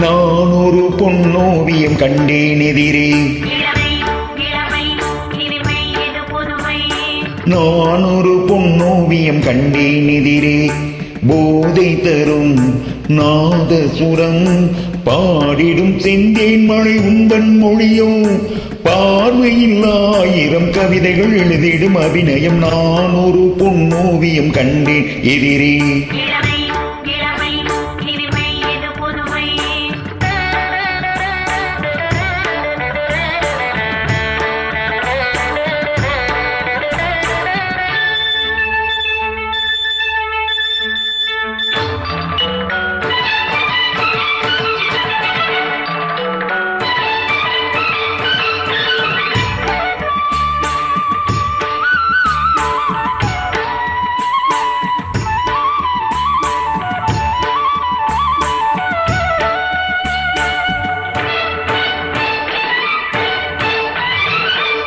நான் ஒரு பொன்னோவியம் கண்டேன் எதிரே. நான் ஒரு பொன்னோவியம் கண்டேன் எதிரே. போதை தரும் நாதசுரம் பாடிடும் செந்தேன் மழை உந்தன் மொழியோ. பார்வையில் 1000 கவிதைகள் எழுதிடும் அபிநயம். நான் ஒரு பொன்னோவியம் கண்டேன் எதிரே.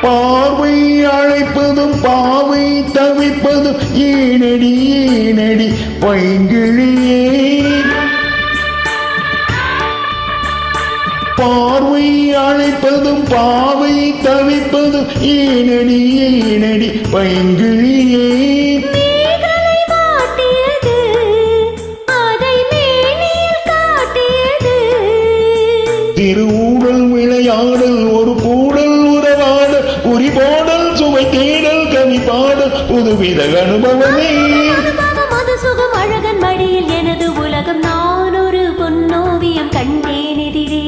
பார்வை அழைப்பதும் பாவை தவிப்பதும் ஏனடி ஏனடி பைங்கிழியே. பார்வை அழைப்பதும் பாவை தவிப்பதும் ஏனடி ஏனடி பைங்கிழியே. திருவுடல் விளையாடல் ஒரு கூடல் உறவாடல் குறிபோடல் சுவை தேடல் கவி பாடல் புதுவித அனுபவமே. மது சுகம் அழகன் மடியில் எனது உலகம். நான் ஒரு பொன்னோவியம் கண்டேன் எதிரே.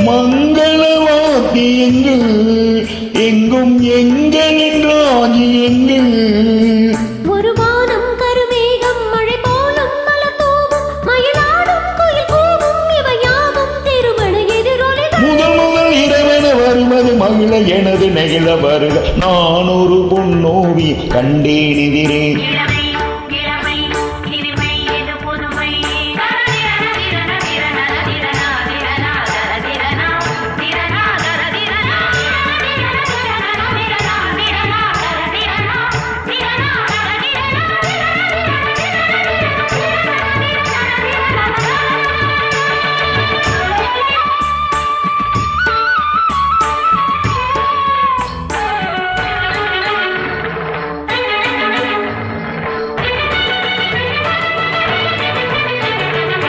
மங்கள வாத்தியங்கள் எங்கும் எங்களின் ராஜ்யங்கள். ஒரு வானம் கருமேகம் மழை போலும் மலர்தூவும் மயிலாடும் குயில் கூவும் இவை யாவும் திருமண எதிரொலிகள். முதல் இரவென வருவது மகிழ எனது நெகிழ வருக. நான் ஒரு பொன்னோவியம் கண்டேன் எதிரே.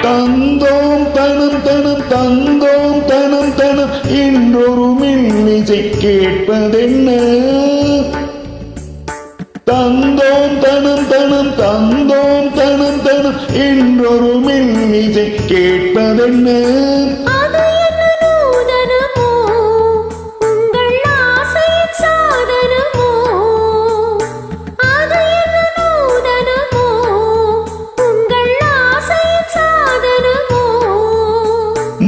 தந்தோம் தனம் தனம் தந்தோம் தனம் தனம் என்றொரு மெல்லிசை கேட்பதென்ன. தந்தோம் தனம் தனம் தந்தோம் தனம் தனம் என்றொரு மெல்லிசை கேட்பதென்ன.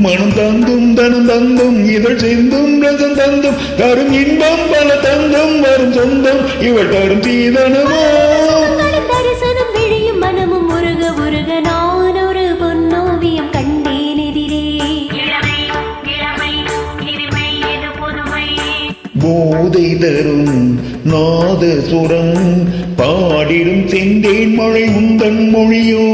மனம் தந்தும் தனம் தந்தும் இதழ் சிந்தும் ரசம் தந்தும் தரும் இன்பம் பல தந்தும் வரும் சொந்தம் இவள் தரும் சீதனமோ. தரிசனம் விழியும் மனமும் உருக உருக. நான் ஒரு பொன்னோவியம் கண்டேன் எதிரே. போதை தரும் நாதசுரம் பாடிடும் செந்தேன் மழை உந்தன் மொழியோ.